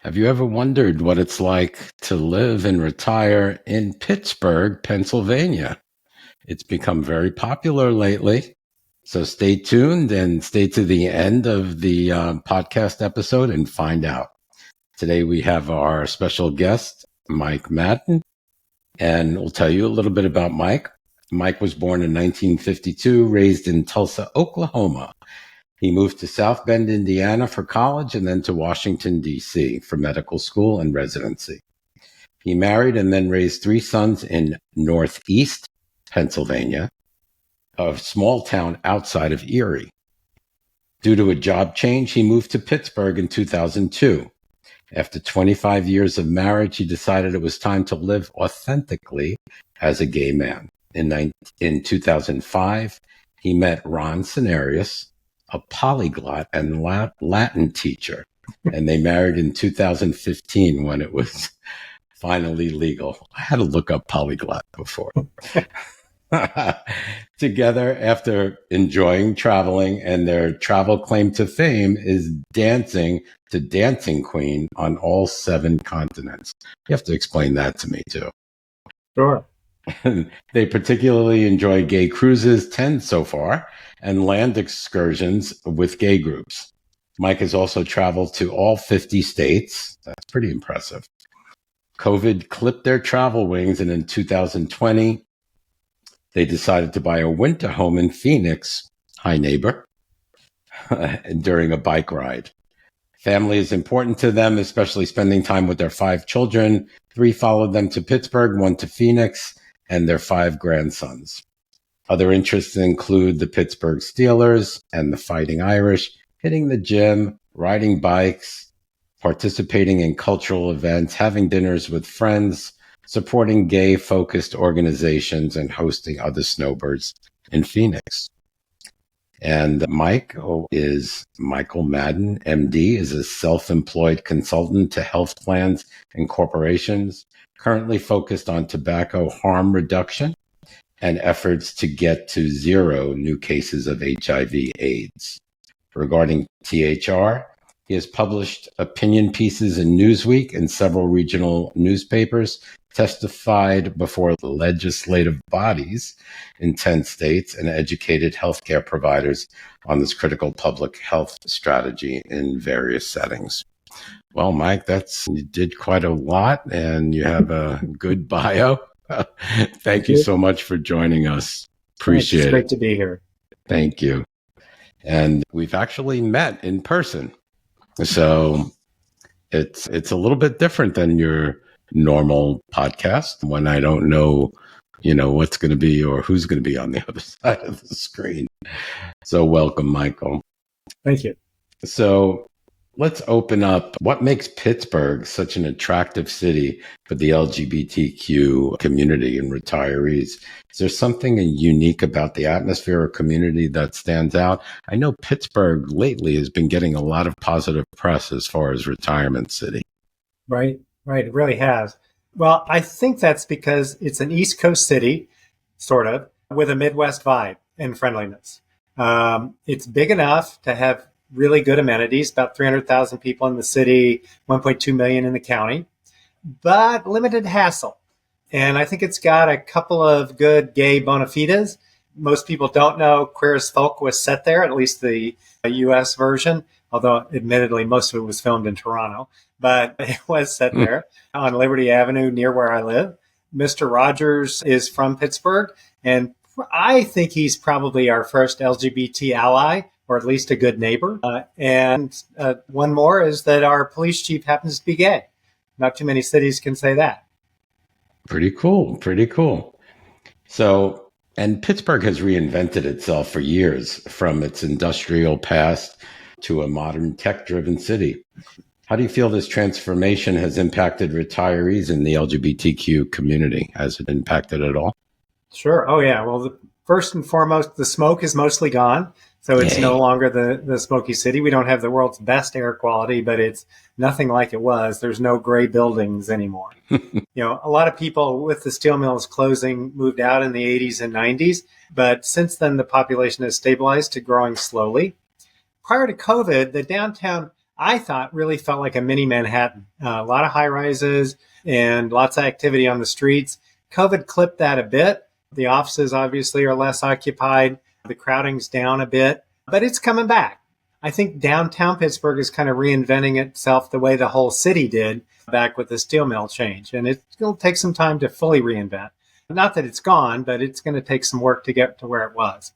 Have you ever wondered what it's like to live and retire in Pittsburgh, Pennsylvania? It's become very popular lately. So stay tuned and stay to the end of the podcast episode and find out. Today we have our special guest, Mike Madden, and we'll tell you a little bit about Mike. Mike was born in 1952, raised in Tulsa, Oklahoma. He moved to South Bend, Indiana for college and then to Washington, D.C. for medical school and residency. He married and then raised three sons in Northeast Pennsylvania, a small town outside of Erie. Due to a job change, he moved to Pittsburgh in 2002. After 25 years of marriage, he decided it was time to live authentically as a gay man. In 2005, he met Ron Cenarius, a polyglot and Latin teacher, and they married in 2015 when it was finally legal. I had to look up polyglot before. Together, after enjoying traveling, and their travel claim to fame is dancing to Dancing Queen on all 7 continents. You have to explain that to me, too. Sure. They particularly enjoy gay cruises, 10 so far, and land excursions with gay groups. Mike has also traveled to all 50 states. That's pretty impressive. COVID clipped their travel wings, and in 2020, they decided to buy a winter home in Phoenix, hi neighbor, during a bike ride. Family is important to them, especially spending time with their 5 children. 3 followed them to Pittsburgh, 1 to Phoenix, and their 5 grandsons. Other interests include the Pittsburgh Steelers and the Fighting Irish, hitting the gym, riding bikes, participating in cultural events, having dinners with friends, supporting gay-focused organizations, and hosting other snowbirds in Phoenix. And Mike is Michael Madden, MD, is a self-employed consultant to health plans and corporations, currently focused on tobacco harm reduction and efforts to get to 0 new cases of HIV/AIDS. Regarding THR, he has published opinion pieces in Newsweek and several regional newspapers, testified before legislative bodies in 10 states, and educated healthcare providers on this critical public health strategy in various settings. Well, Mike, you did quite a lot, and you have a good bio. Thank you so much for joining us. Appreciate it. It's great to be here. Thank you. And we've actually met in person. So it's a little bit different than your normal podcast when I don't know, what's going to be or who's going to be on the other side of the screen. So welcome, Michael. Thank you. So let's open up. What makes Pittsburgh such an attractive city for the LGBTQ community and retirees? Is there something unique about the atmosphere or community that stands out? I know Pittsburgh lately has been getting a lot of positive press as far as retirement city. Right. It really has. Well, I think that's because it's an East Coast city, sort of, with a Midwest vibe and friendliness. It's big enough to have really good amenities, about 300,000 people in the city, 1.2 million in the county, but limited hassle. And I think it's got a couple of good gay bona fides. Most people don't know Queer as Folk was set there, at least the U.S. version, although admittedly most of it was filmed in Toronto, but it was set there on Liberty Avenue near where I live. Mr. Rogers is from Pittsburgh, and I think he's probably our first LGBT ally, or at least a good neighbor. And one more is that our police chief happens to be gay. Not too many cities can say that. Pretty cool. So, and Pittsburgh has reinvented itself for years, from its industrial past to a modern tech-driven city. How do you feel this transformation has impacted retirees in the LGBTQ community? Has it impacted at all? Sure. Oh, yeah. Well, first and foremost, the smoke is mostly gone. So it's no longer the smoky city. We don't have the world's best air quality, but it's nothing like it was. There's no gray buildings anymore. A lot of people with the steel mills closing moved out in the 80s and 90s, but since then the population has stabilized to growing slowly. Prior to COVID, the downtown I thought really felt like a mini Manhattan. A lot of high rises and lots of activity on the streets. COVID clipped that a bit. The offices obviously are less occupied. The crowding's down a bit, but it's coming back. I think downtown Pittsburgh is kind of reinventing itself the way the whole city did back with the steel mill change. And it'll take some time to fully reinvent. Not that it's gone, but it's going to take some work to get to where it was.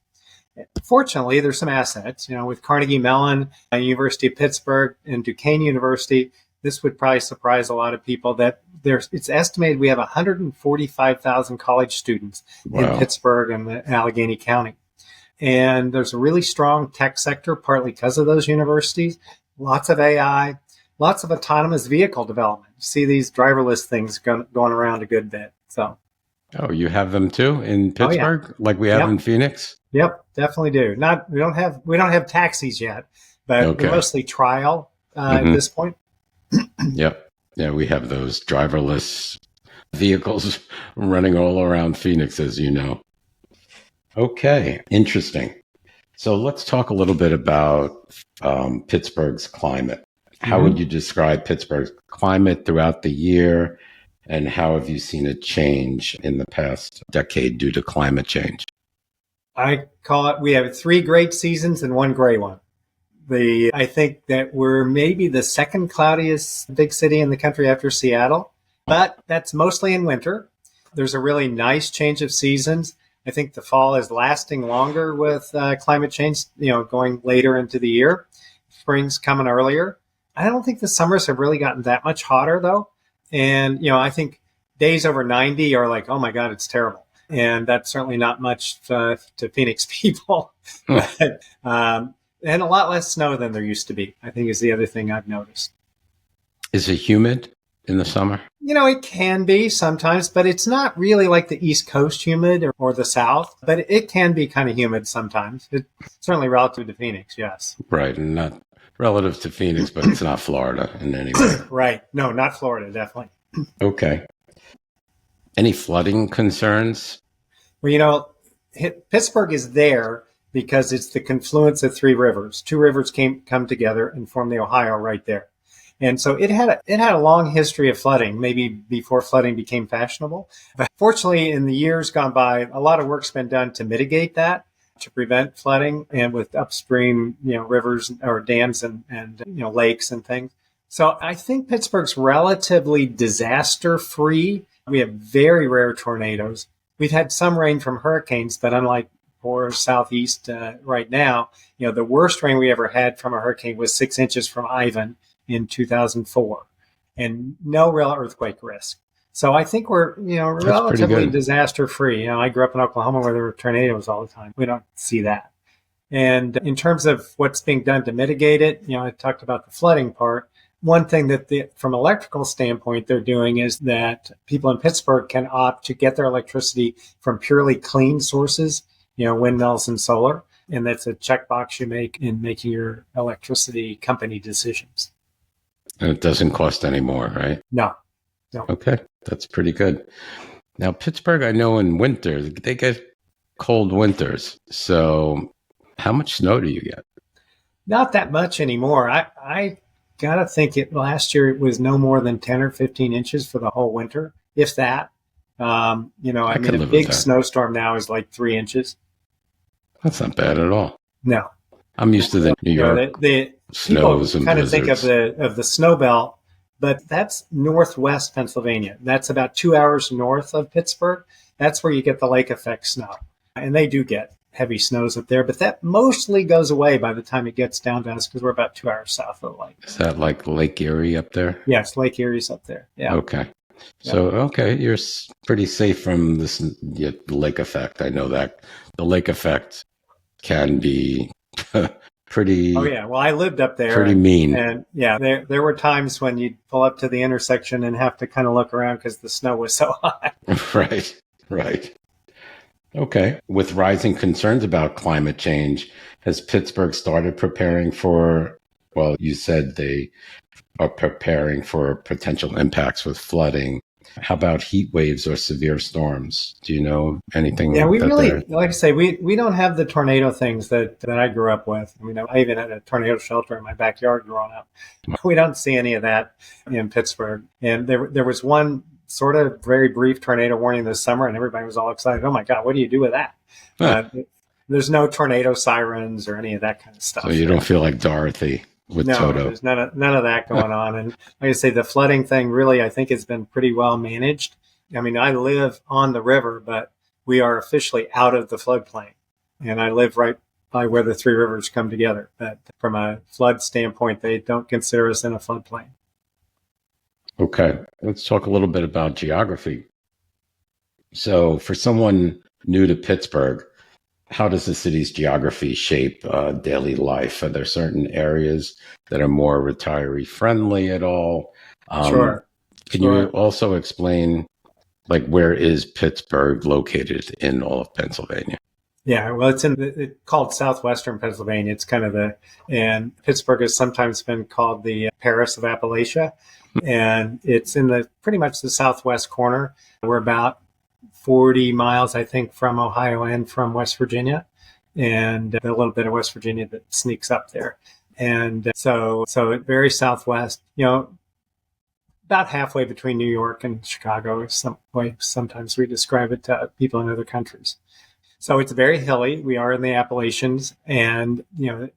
Fortunately, there's some assets, with Carnegie Mellon, University of Pittsburgh, and Duquesne University. This would probably surprise a lot of people that it's estimated we have 145,000 college students in Pittsburgh and Allegheny County. And there's a really strong tech sector, partly because of those universities. Lots of AI, lots of autonomous vehicle development. You see these driverless things going around a good bit. So, you have them too in Pittsburgh, like we have in Phoenix? Yep, definitely do. We don't have taxis yet, but they're mostly trial at this point. Yep. Yeah, we have those driverless vehicles running all around Phoenix, as you know. Okay, interesting. So let's talk a little bit about Pittsburgh's climate. How would you describe Pittsburgh's climate throughout the year, and how have you seen it change in the past decade due to climate change? I call it, we have 3 great seasons and 1 gray one. I think that we're maybe the second cloudiest big city in the country after Seattle, but that's mostly in winter. There's a really nice change of seasons. I think the fall is lasting longer with climate change, going later into the year. Spring's coming earlier. I don't think the summers have really gotten that much hotter, though. And, I think days over 90 are like, oh, my God, it's terrible. And that's certainly not much to Phoenix people. But, and a lot less snow than there used to be, I think, is the other thing I've noticed. Is it humid in the summer? It can be sometimes, but it's not really like the East Coast humid or the South, but it can be kind of humid sometimes. It's certainly relative to Phoenix, yes. Right, and not relative to Phoenix, but it's not Florida in any way. Right. No, not Florida, definitely. Okay. Any flooding concerns? Well, Pittsburgh is there because it's the confluence of 3 rivers. 2 rivers come together and form the Ohio right there. And so it had a long history of flooding, maybe before flooding became fashionable. But fortunately, in the years gone by, a lot of work's been done to mitigate that, to prevent flooding, and with upstream, rivers or dams and lakes and things. So I think Pittsburgh's relatively disaster-free. We have very rare tornadoes. We've had some rain from hurricanes, but unlike poor southeast right now, the worst rain we ever had from a hurricane was 6 inches from Ivan in 2004, and no real earthquake risk. So I think we're, relatively disaster-free. I grew up in Oklahoma where there were tornadoes all the time. We don't see that. And in terms of what's being done to mitigate it, I talked about the flooding part. One thing that from an electrical standpoint they're doing is that people in Pittsburgh can opt to get their electricity from purely clean sources, windmills and solar. And that's a checkbox you make in making your electricity company decisions. And it doesn't cost any more, right? No. Okay, that's pretty good. Now, Pittsburgh, I know in winter, they get cold winters. So how much snow do you get? Not that much anymore. I got to think last year it was no more than 10 or 15 inches for the whole winter, if that. A big snowstorm now is like 3 inches. That's not bad at all. No. I'm used to the New York snows and kind blizzards. Of think of the snow belt, but that's northwest Pennsylvania. That's about 2 hours north of Pittsburgh. That's where you get the lake effect snow. And they do get heavy snows up there, but that mostly goes away by the time it gets down to us because we're about 2 hours south of the lake. Is that like Lake Erie up there? Yes, Lake Erie's up there. Yeah. Okay. So, you're pretty safe from this lake effect. I know that the lake effect can be pretty. Oh yeah. Well, I lived up there. Pretty mean. And there were times when you'd pull up to the intersection and have to kind of look around because the snow was so high. Right. Okay. With rising concerns about climate change, has Pittsburgh started preparing for? Well, you said they are preparing for potential impacts with flooding. How about heat waves or severe storms? Do you know anything? Yeah, we that really, they're- like I say, we don't have the tornado things that I grew up with. I mean, I even had a tornado shelter in my backyard growing up. We don't see any of that in Pittsburgh. And there was one sort of very brief tornado warning this summer, and everybody was all excited. Oh my God, what do you do with that? Huh. There's no tornado sirens or any of that kind of stuff. So you don't feel like Dorothy with No, Toto. there's none of that going on. And like I say, the flooding thing really, I think, has been pretty well managed. I mean, I live on the river, but we are officially out of the floodplain. And I live right by where the three rivers come together. But from a flood standpoint, they don't consider us in a floodplain. Okay, let's talk a little bit about geography. So for someone new to Pittsburgh, how does the city's geography shape daily life? Are there certain areas that are more retiree friendly at all? Sure. Can you also explain, like, where is Pittsburgh located in all of Pennsylvania? Yeah, well, it's called southwestern Pennsylvania. It's kind of and Pittsburgh has sometimes been called the Paris of Appalachia. And it's in pretty much the southwest corner. We're about 40 miles, I think, from Ohio and from West Virginia, and a little bit of West Virginia that sneaks up there. And so very southwest, about halfway between New York and Chicago, is some way sometimes we describe it to people in other countries. So it's very hilly. We are in the Appalachians, and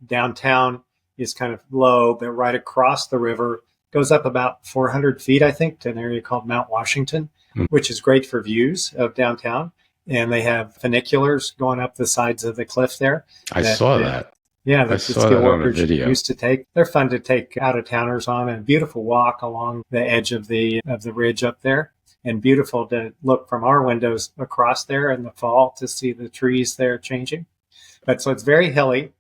downtown is kind of low, but right across the river goes up about 400 feet, I think, to an area called Mount Washington, which is great for views of downtown. And they have funiculars going up the sides of the cliff there. I saw that. Yeah, that's the steel workers used to take. They're fun to take out-of-towners on, and a beautiful walk along the edge of the ridge up there. And beautiful to look from our windows across there in the fall to see the trees there changing. But so it's very hilly.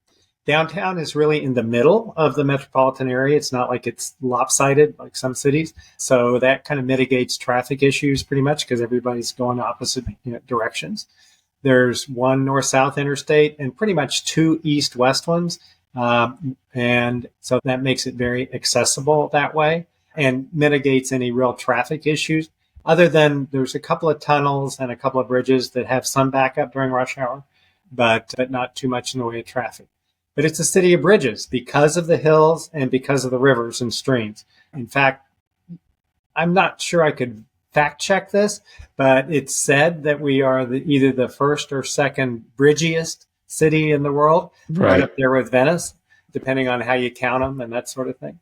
Downtown is really in the middle of the metropolitan area. It's not like it's lopsided like some cities. So that kind of mitigates traffic issues pretty much because everybody's going opposite directions. There's one north-south interstate and pretty much two east-west ones. And so that makes it very accessible that way and mitigates any real traffic issues. Other than there's a couple of tunnels and a couple of bridges that have some backup during rush hour, but not too much in the way of traffic. But it's a city of bridges because of the hills and because of the rivers and streams. In fact, I'm not sure I could fact check this, but it's said that we are either the first or second bridgiest city in the world, right up there with Venice, depending on how you count them and that sort of thing.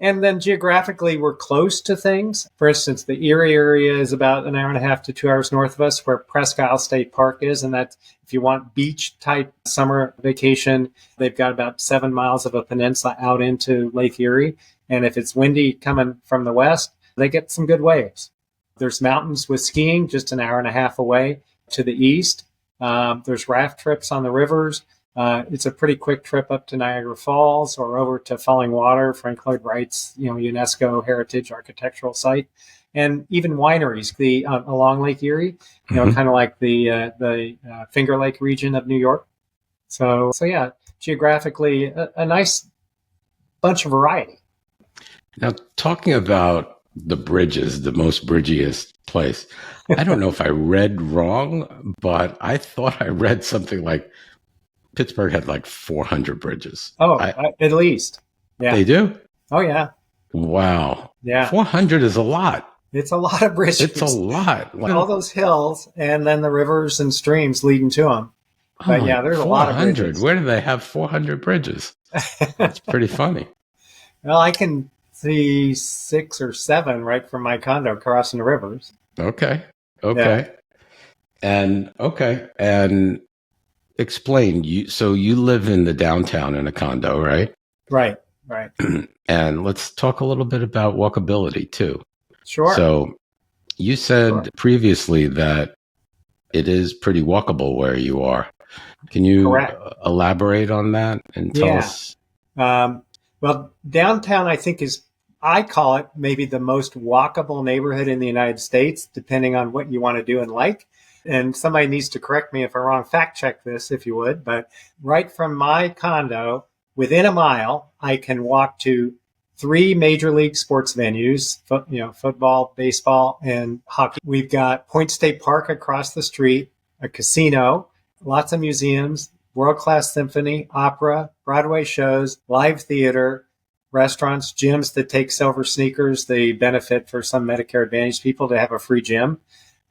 And then geographically, we're close to things. For instance, the Erie area is about an hour and a half to 2 hours north of us, where Presque Isle State Park is. And that's, if you want beach type summer vacation, they've got about 7 miles of a peninsula out into Lake Erie. And if it's windy coming from the west, they get some good waves. There's mountains with skiing just an hour and a half away to the east. There's raft trips on the rivers. It's a pretty quick trip up to Niagara Falls or over to Falling Water, Frank Lloyd Wright's UNESCO Heritage Architectural Site, and even wineries along Lake Erie, kind of like the Finger Lake region of New York. So yeah, geographically a nice bunch of variety. Now, talking about the bridges, the most bridgiest place, I don't know if I read wrong, but I thought I read something like Pittsburgh had like 400 bridges. Oh, at least. Yeah. They do? Oh, yeah. Wow. Yeah. 400 is a lot. It's a lot of bridges. It's a lot. All those hills and then the rivers and streams leading to them. But yeah, there's a lot of bridges. Where do they have 400 bridges? That's pretty funny. Well, I can see 6 or 7 right from my condo crossing the rivers. Okay. Yeah. And explain. So you live in the downtown in a condo, right? Right. And let's talk a little bit about walkability too. Sure. So you said previously that it is pretty walkable where you are. Can you elaborate on that and tell us? Well, downtown, I think I call it maybe the most walkable neighborhood in the United States, depending on what you want to do and like. And somebody needs to correct me if I'm wrong. Fact check this, if you would. But right from my condo, within a mile, I can walk to 3 major league sports venues, football, baseball, and hockey. We've got Point State Park across the street, a casino, lots of museums, world-class symphony, opera, Broadway shows, live theater, restaurants, gyms that take silver sneakers. They benefit for some Medicare Advantage people to have a free gym.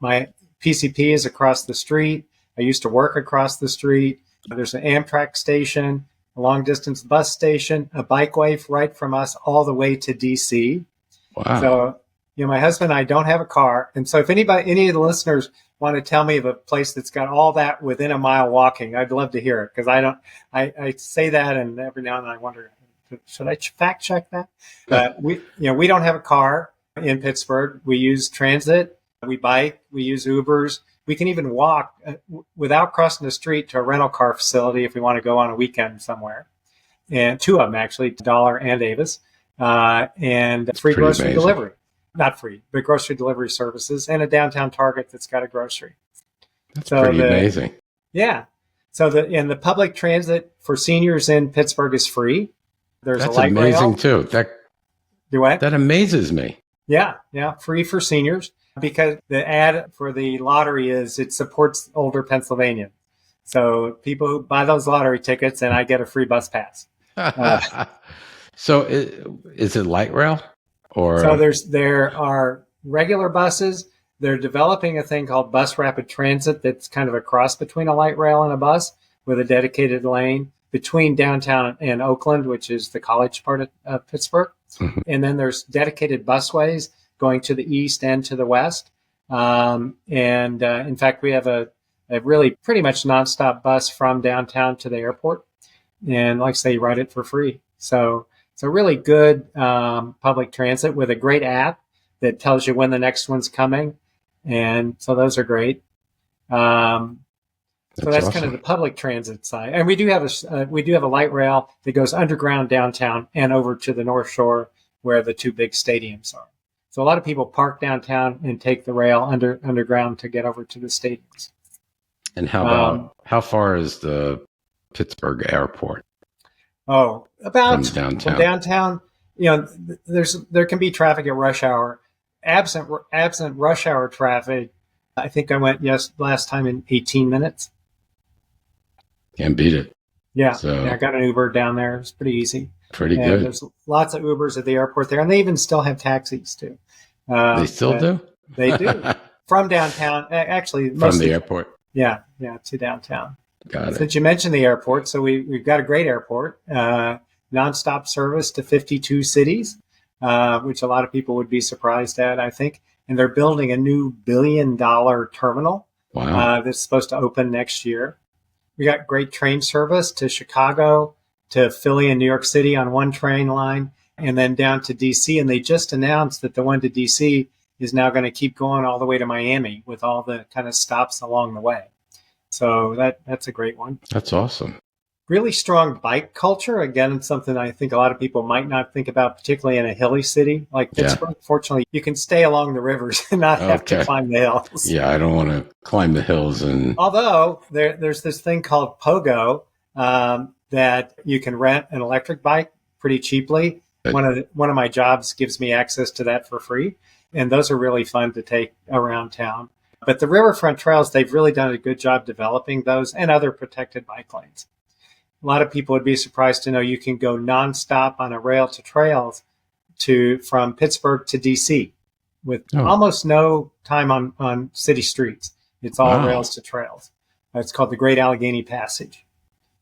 My PCP is across the street. I used to work across the street. There's an Amtrak station, a long-distance bus station, a bikeway right from us all the way to D.C. Wow. So, my husband and I don't have a car. And so if any of the listeners want to tell me of a place that's got all that within a mile walking, I'd love to hear it, because I say that, and every now and then I wonder, should I fact check that? But we don't have a car in Pittsburgh. We use transit, we bike, we use Ubers. We can even walk without crossing the street to a rental car facility if we want to go on a weekend somewhere. And 2 of them, actually, Dollar and Avis, and free grocery delivery. Not free, but grocery delivery services, and a downtown Target that's got a grocery. That's pretty amazing. Yeah. So the public transit for seniors in Pittsburgh is free. There's That's a light amazing rail. too. Do what? That amazes me. Yeah, free for seniors, because the ad for the lottery is it supports older Pennsylvanians. So people who buy those lottery tickets, and I get a free bus pass. So is it light rail? So there are regular buses. They're developing a thing called bus rapid transit that's kind of a cross between a light rail and a bus, with a dedicated lane between downtown and Oakland, which is the college part of Pittsburgh. Mm-hmm. And then there's dedicated busways going to the east and to the west. In fact, we have a really pretty much nonstop bus from downtown to the airport. And like I say, you ride it for free. So it's a really good public transit with a great app that tells you when the next one's coming. And so those are great. So that's awesome. Kind of the public transit side. And we do have a light rail that goes underground downtown and over to the North Shore, where the 2 big stadiums are. So a lot of people park downtown and take the rail underground to get over to the stadiums. And how far is the Pittsburgh airport? Oh, about from downtown. There can be traffic at rush hour. Absent rush hour traffic, I think I went last time in 18 minutes. Can't beat it. Yeah, I got an Uber down there. It's pretty easy. Pretty good. There's lots of Ubers at the airport there, and they even still have taxis too. They still do? They do. From downtown, actually. From the airport? Yeah, to downtown. Got it. Since you mentioned the airport, so we've got a great airport, nonstop service to 52 cities, which a lot of people would be surprised at, I think. And they're building a new $1 billion terminal. Wow. That's supposed to open next year. We got great train service to Chicago, to Philly and New York City on one train line, and then down to D.C. And they just announced that the one to D.C. is now going to keep going all the way to Miami with all the kind of stops along the way. So that's a great one. That's awesome. Really strong bike culture. Again, it's something I think a lot of people might not think about, particularly in a hilly city like Pittsburgh. Yeah. Fortunately, you can stay along the rivers and not have to climb the hills. Yeah, I don't want to climb the hills. Although there's this thing called Pogo that you can rent an electric bike pretty cheaply. One of my jobs gives me access to that for free, and those are really fun to take around town. But the riverfront trails, they've really done a good job developing those and other protected bike lanes. A lot of people would be surprised to know you can go nonstop on a rail to trails from Pittsburgh to D.C. with almost no time on city streets. It's all rails to trails. It's called the Great Allegheny Passage.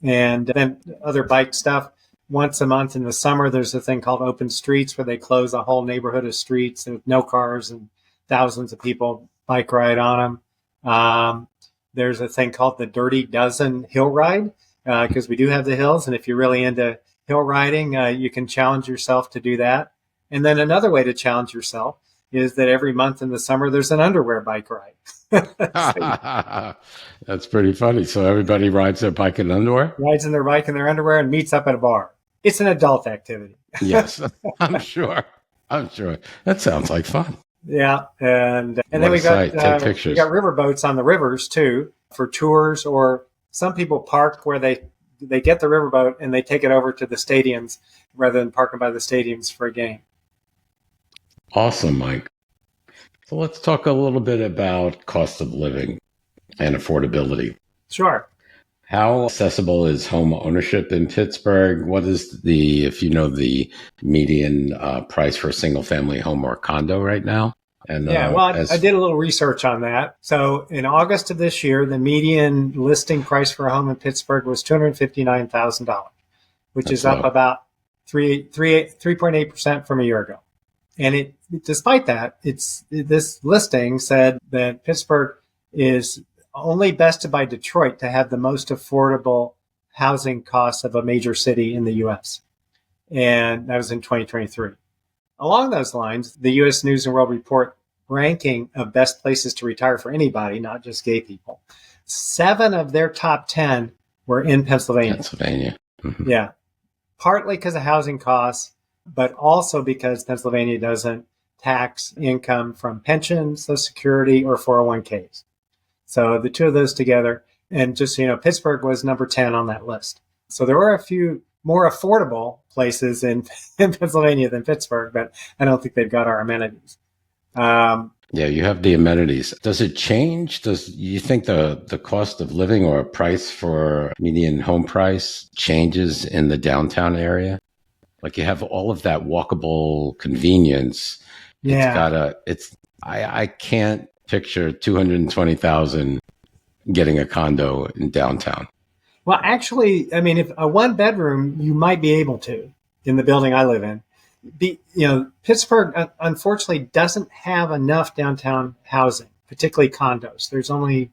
And then other bike stuff. Once a month in the summer, there's a thing called Open Streets where they close a whole neighborhood of streets with no cars and thousands of people bike ride on them. There's a thing called the Dirty Dozen Hill Ride, because we do have the hills. And if you're really into hill riding, you can challenge yourself to do that. And then another way to challenge yourself is that every month in the summer, there's an underwear bike ride. That's pretty funny. So everybody rides their bike in underwear? Rides in their bike in their underwear and meets up at a bar. It's an adult activity. Yes, I'm sure. That sounds like fun. Yeah. And then we got river boats on the rivers too for tours, or some people park where they they get the riverboat and they take it over to the stadiums rather than parking by the stadiums for a game. Awesome, Mike. So let's talk a little bit about cost of living and affordability. Sure. How accessible is home ownership in Pittsburgh? What is if you know, the median price for a single family home or condo right now? And yeah, well, I did a little research on that. So in August of this year, the median listing price for a home in Pittsburgh was $259,000, which is up about 3.8% from a year ago. And despite that, this listing said that Pittsburgh is only bested by Detroit to have the most affordable housing costs of a major city in the U.S. And that was in 2023. Along those lines, the U.S. News and World Report ranking of best places to retire for anybody, not just gay people, 7 of their top 10 were in Pennsylvania. Mm-hmm. Yeah. Partly because of housing costs, but also because Pennsylvania doesn't tax income from pensions, Social Security, or 401ks. So the two of those together, and just so you know, Pittsburgh was number 10 on that list. So there were a few more affordable places in Pennsylvania than Pittsburgh, but I don't think they've got our amenities. Yeah, you have the amenities. Does it change? You think the cost of living or price for median home price changes in the downtown area? Like you have all of that walkable convenience. Yeah. I can't picture 220,000 getting a condo in downtown. Well, actually, I mean, if a 1-bedroom, you might be able to in the building I live in. Pittsburgh, unfortunately, doesn't have enough downtown housing, particularly condos. There's only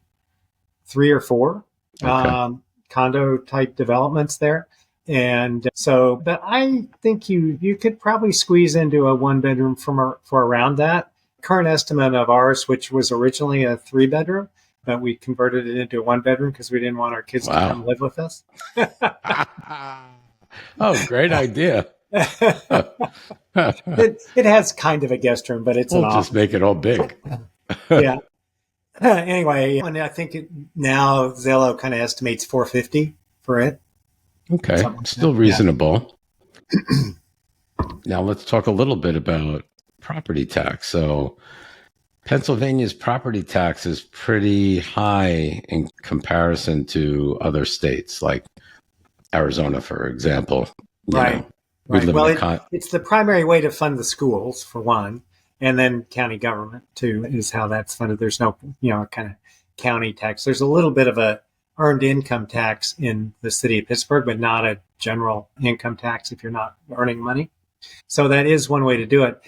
3 or 4 condo type developments there. And so, but I think you could probably squeeze into a 1-bedroom for around that. Current estimate of ours, which was originally a 3-bedroom, but we converted it into a 1-bedroom because we didn't want our kids to come live with us. Oh, great idea. It has kind of a guest room, but we'll just make it all big. Yeah. Anyway, and I think now Zillow kind of estimates $450 for it. Okay, still reasonable. Yeah. Now let's talk a little bit about property tax. So Pennsylvania's property tax is pretty high in comparison to other states, like Arizona, for example. Right. It's the primary way to fund the schools, for one, and then county government, too, is how that's funded. There's no, kind of county tax. There's a little bit of a earned income tax in the city of Pittsburgh, but not a general income tax if you're not earning money. So that is one way to do it.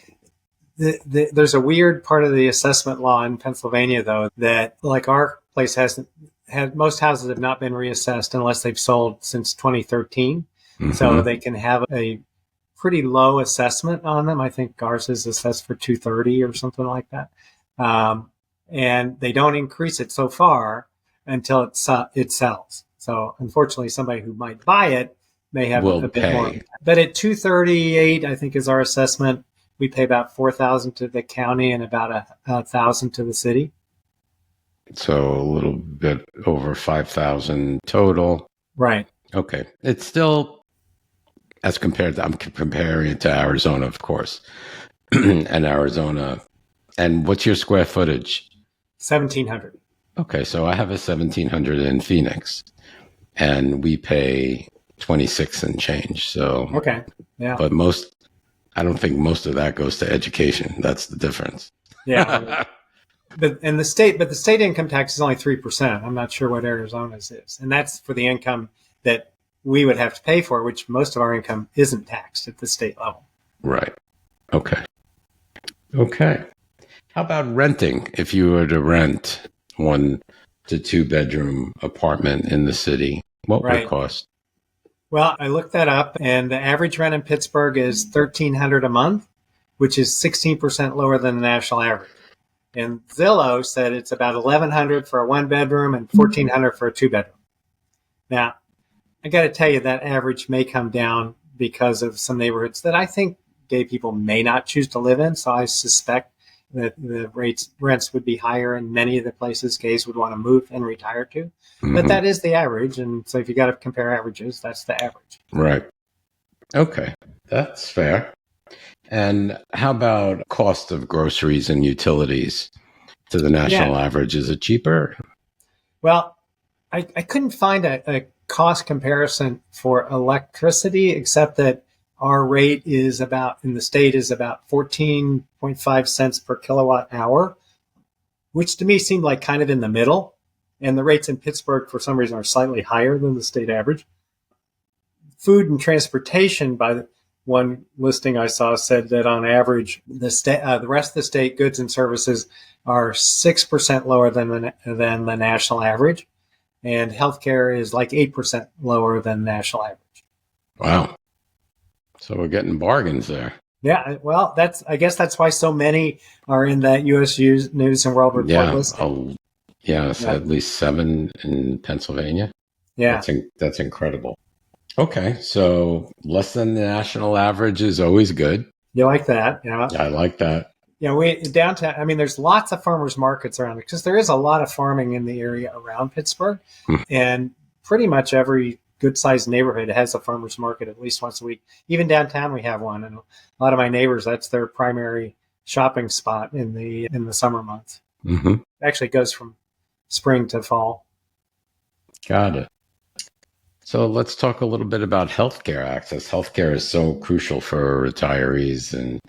There's a weird part of the assessment law in Pennsylvania, though, that like our place most houses have not been reassessed unless they've sold since 2013. Mm-hmm. So they can have a pretty low assessment on them. I think ours is assessed for $230 or something like that. And they don't increase it so far until it sells. So unfortunately, somebody who might buy it may have a bit more. But at $238, I think is our assessment. We pay about $4,000 to the county and about $1,000 to the city. So a little bit over $5,000 total. Right. Okay. It's still, as compared to, I'm comparing it to Arizona, of course, and Arizona. And what's your square footage? 1,700. Okay. So I have a 1,700 in Phoenix and we pay 26 and change. So, okay. Yeah. But I don't think most of that goes to education. That's the difference. Yeah. But the state income tax is only 3%. I'm not sure what Arizona's is. And that's for the income that we would have to pay for, which most of our income isn't taxed at the state level. Right. Okay. How about renting? If you were to rent 1 to 2 bedroom apartment in the city, what would it cost? Well, I looked that up, and the average rent in Pittsburgh is $1,300 a month, which is 16% lower than the national average. And Zillow said it's about $1,100 for a 1-bedroom and $1,400 for a 2-bedroom. Now, I got to tell you that average may come down because of some neighborhoods that I think gay people may not choose to live in. So I suspect that the rents would be higher in many of the places gays would want to move and retire to. Mm-hmm. But that is the average. And so if you got to compare averages, that's the average. Right. Okay. That's fair. And how about cost of groceries and utilities to the national average? Is it cheaper? Well, I couldn't find a cost comparison for electricity, except that our rate is about, in the state, is about 14.5 cents per kilowatt hour, which to me seemed like kind of in the middle. And the rates in Pittsburgh, for some reason, are slightly higher than the state average. Food and transportation, by one listing I saw, said that on average, the rest of the state goods and services are 6% lower than the national average. And healthcare is like 8% lower than national average. Wow. So we're getting bargains there. Yeah, well, I guess that's why so many are in that U.S. News and World Report listing. At least 7 in Pennsylvania. Yeah. That's incredible. Okay, so less than the national average is always good. You like that? Yeah. I like that. Yeah, downtown, I mean, there's lots of farmers markets around it because there is a lot of farming in the area around Pittsburgh. And pretty much every good-sized neighborhood has a farmers market at least once a week. Even downtown, we have one. And a lot of my neighbors, that's their primary shopping spot in the summer months. Mm-hmm. It actually goes from spring to fall. Got it. So let's talk a little bit about healthcare access. Healthcare is so crucial for retirees, and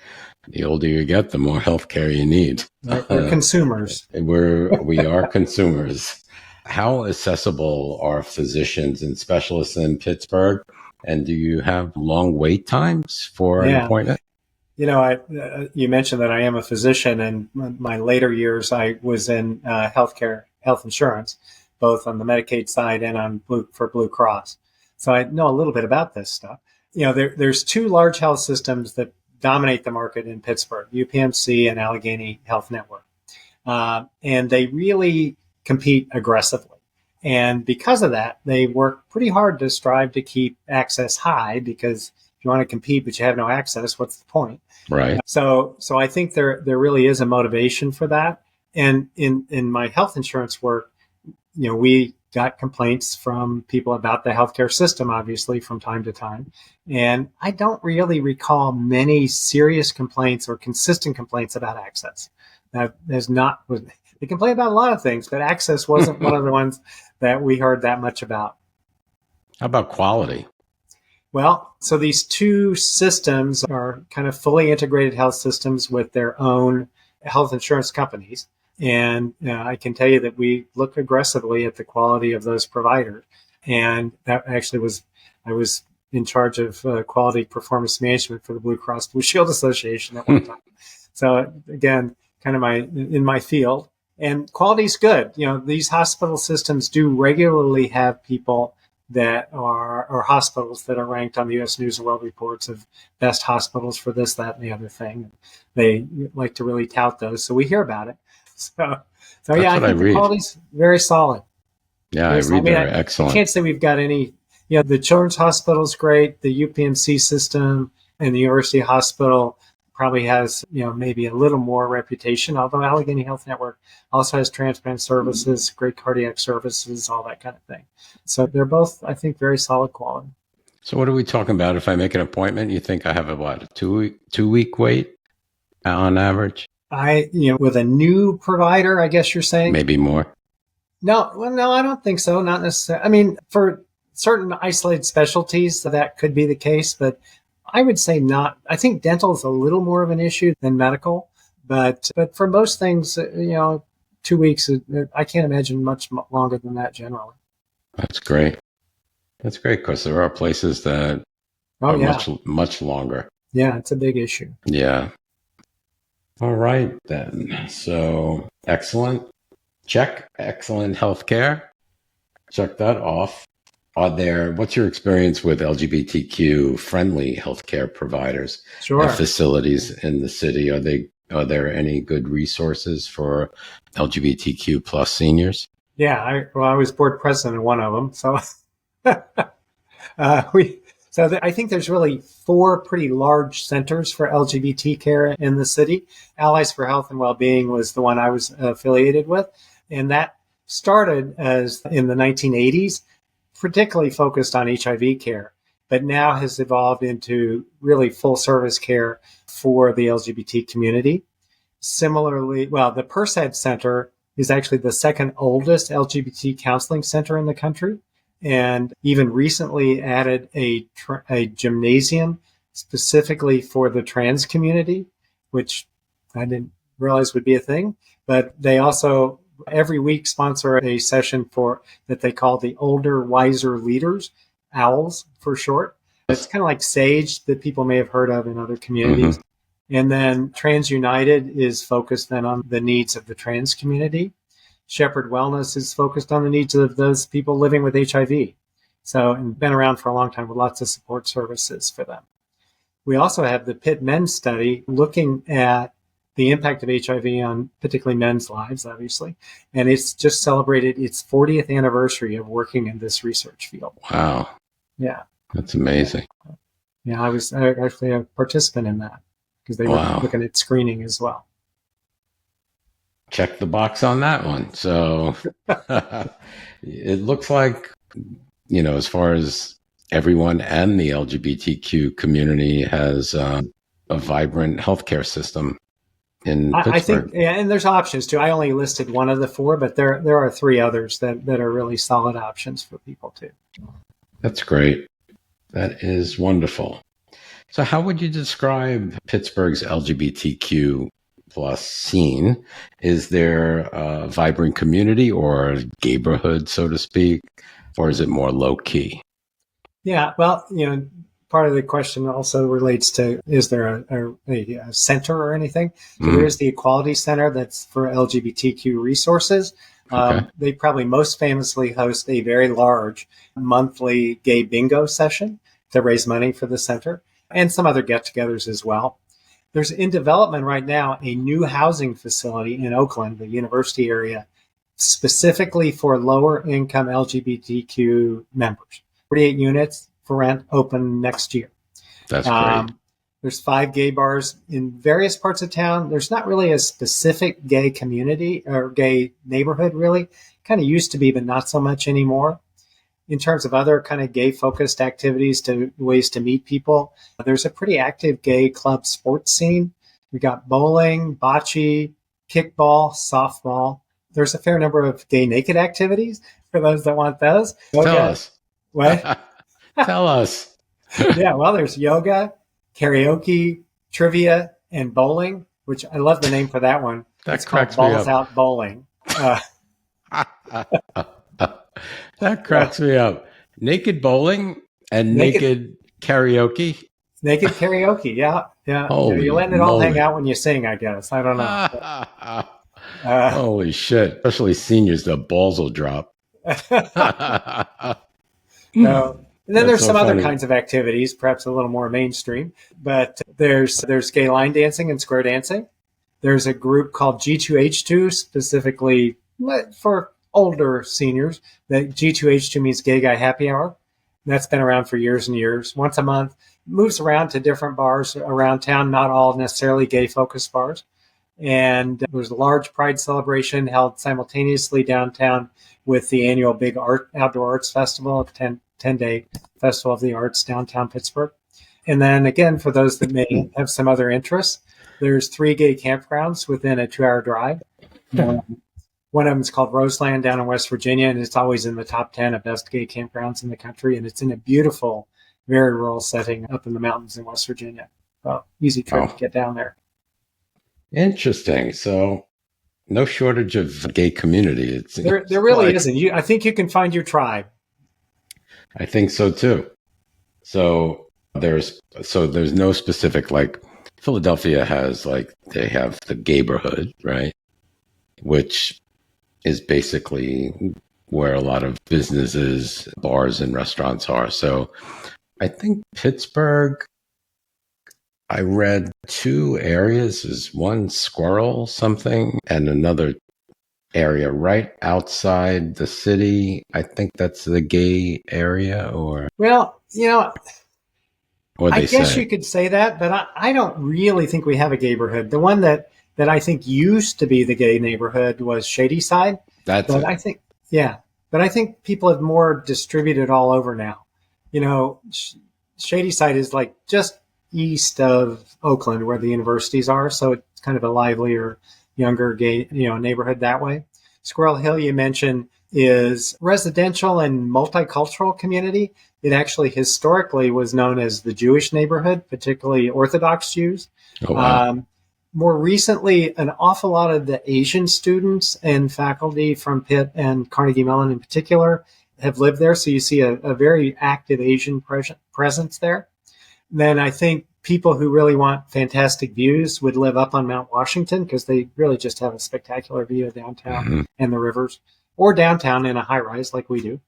the older you get, the more healthcare you need. We're consumers. We are consumers. How accessible are physicians and specialists in Pittsburgh? And do you have long wait times for an appointment? You know, you mentioned that I am a physician, and my later years I was in health insurance, both on the Medicaid side and for Blue Cross. So I know a little bit about this stuff. You know, there's 2 large health systems that dominate the market in Pittsburgh, UPMC and Allegheny Health Network. And they really compete aggressively. And because of that, they work pretty hard to strive to keep access high, because if you want to compete but you have no access, what's the point? Right. So I think there really is a motivation for that. And in my health insurance work, you know, we got complaints from people about the healthcare system, obviously, from time to time. And I don't really recall many serious complaints or consistent complaints about access. They complain about a lot of things, but access wasn't one of the ones that we heard that much about. How about quality? Well, so these 2 systems are kind of fully integrated health systems with their own health insurance companies. And I can tell you that we look aggressively at the quality of those providers. And that actually I was in charge of quality performance management for the Blue Cross Blue Shield Association at one time. So again, kind of in my field. And quality is good. You know, these hospital systems do regularly have people that or hospitals that are ranked on the U.S. News and World Reports of best hospitals for this, that, and the other thing. They like to really tout those. So we hear about it. So yeah, I think the quality's very solid. Yeah, I read they're excellent. I can't say we've got any, you know, the Children's Hospital is great. The UPMC system and the University Hospital probably has, you know, maybe a little more reputation, although Allegheny Health Network also has transplant services, great cardiac services, all that kind of thing. So they're both, I think, very solid quality. So what are we talking about? If I make an appointment, you think I have a 2-week wait on average? With a new provider, I guess you're saying? Maybe more. No, I don't think so. Not necessarily. I mean, for certain isolated specialties, that could be the case, but I would say not. I think dental is a little more of an issue than medical, but for most things, 2 weeks, I can't imagine much longer than that generally. That's great. That's great, because there are places that are much longer. Yeah, it's a big issue. Yeah. All right, then. So, excellent. Check. Excellent healthcare. Check that off. What's your experience with LGBTQ friendly healthcare providers and facilities in the city? Are there any good resources for LGBTQ plus seniors? Yeah, I was board president of one of them. So So I think there's really four pretty large centers for LGBT care in the city. Allies for Health and Wellbeing was the one I was affiliated with. And that started as in the 1980s, particularly focused on HIV care, but now has evolved into really full service care for the LGBT community. Similarly, the Perseid Center is actually the second oldest LGBT counseling center in the country, and even recently added a gymnasium specifically for the trans community, which I didn't realize would be a thing. But they also every week sponsor a session for that they call the Older, Wiser Leaders, OWLS for short. It's kind of like SAGE that people may have heard of in other communities. Mm-hmm. And then Trans United is focused then on the needs of the trans community. Shepherd Wellness is focused on the needs of those people living with HIV. So, and been around for a long time with lots of support services for them. We also have the Pitt Men's Study looking at the impact of HIV on particularly men's lives, obviously. And it's just celebrated its 40th anniversary of working in this research field. Wow. Yeah. That's amazing. Yeah, I was actually a participant in that because they were looking at screening as well. Check the box on that one. So it looks like, as far as everyone and the LGBTQ community has a vibrant healthcare system in Pittsburgh. I think, and there's options too. I only listed one of the four, but there are three others that are really solid options for people too. That's great. That is wonderful. So how would you describe Pittsburgh's LGBTQ plus scene? Is there a vibrant community or a gayborhood, so to speak, or is it more low key? Yeah, well, part of the question also relates to, is there a center or anything? So there is the Equality Center that's for LGBTQ resources. Okay. They probably most famously host a very large monthly gay bingo session to raise money for the center and some other get-togethers as well. There's in development right now a new housing facility in Oakland, the university area, specifically for lower income LGBTQ members. 48 units for rent, open next year. That's great. There's 5 gay bars in various parts of town. There's not really a specific gay community or gay neighborhood, really. Kind of used to be, but not so much anymore. In terms of other kind of gay-focused activities, to ways to meet people, there's a pretty active gay club sports scene. We got bowling, bocce, kickball, softball. There's a fair number of gay naked activities for those that want those. Yoga. Tell us. What? Tell us. Yeah, well, there's yoga, karaoke, trivia, and bowling, which I love the name for that one. That cracks me up. Balls Out Bowling. That cracks me up. Naked bowling and naked karaoke? Naked karaoke, yeah. You're letting it all hang out when you sing, I guess. I don't know. Holy shit. Especially seniors, the balls will drop. No. And then there's some other kinds of activities, perhaps a little more mainstream, but there's gay line dancing and square dancing. There's a group called G2H2, specifically for older seniors. That G2H2 means Gay Guy Happy Hour. That's been around for years and years. Once a month, moves around to different bars around town, not all necessarily gay-focused bars. And there's a large Pride celebration held simultaneously downtown with the annual big outdoor arts festival, 10-day Festival of the Arts downtown Pittsburgh. And then again, for those that may have some other interests, there's 3 gay campgrounds within a 2-hour drive. One of them is called Roseland down in West Virginia, and it's always in the top 10 of best gay campgrounds in the country. And it's in a beautiful, very rural setting up in the mountains in West Virginia. So easy trip to get down there. Interesting. So no shortage of gay community. There really isn't. I think you can find your tribe. I think so too. So there's no specific, like Philadelphia has, like, they have the gayborhood, right? Which is basically where a lot of businesses, bars and restaurants are. So I think Pittsburgh, I read 2 areas, is one Squirrel something and another area right outside the city. I think that's the gay area, or... Well, Or I they guess say you could say that, but I don't really think we have a gayborhood. The one that I think used to be the gay neighborhood was Shadyside, that's but it. I think yeah, but I think people have more distributed all over now. You know, Shadyside is like just east of Oakland, where the universities are, so it's kind of a livelier, younger gay neighborhood that way. Squirrel Hill, you mentioned, is residential and multicultural community. It actually historically was known as the Jewish neighborhood, particularly Orthodox Jews. Oh, wow. Um, More recently, an awful lot of the Asian students and faculty from Pitt and Carnegie Mellon in particular have lived there. So you see a very active Asian presence there. Then I think people who really want fantastic views would live up on Mount Washington because they really just have a spectacular view of downtown Hmm. and the rivers, or downtown in a high rise like we do.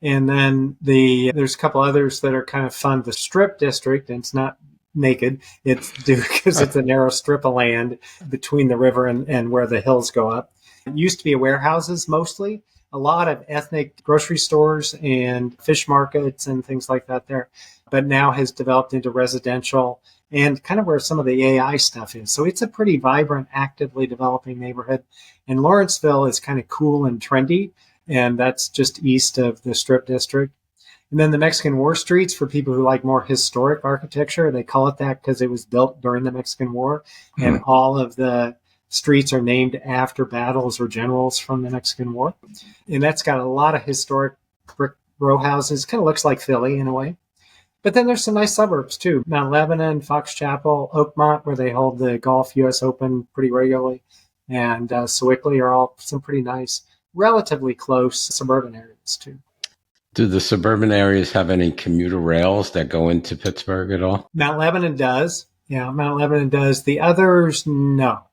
And then there's a couple others that are kind of fun. The Strip District, and it's not naked. It's because it's a narrow strip of land between the river and where the hills go up. It used to be warehouses mostly, a lot of ethnic grocery stores and fish markets and things like that there, but now has developed into residential and kind of where some of the AI stuff is. So it's a pretty vibrant, actively developing neighborhood. And Lawrenceville is kind of cool and trendy, and that's just east of the Strip District. And then the Mexican War streets, for people who like more historic architecture, they call it that because it was built during the Mexican War. And all of the streets are named after battles or generals from the Mexican War. And that's got a lot of historic brick row houses. Kind of looks like Philly in a way. But then there's some nice suburbs too. Mount Lebanon, Fox Chapel, Oakmont, where they hold the Golf US Open pretty regularly, and Sewickley are all some pretty nice, relatively close suburban areas too. Do the suburban areas have any commuter rails that go into Pittsburgh at all? Mount Lebanon does. Yeah, Mount Lebanon does. The others, no.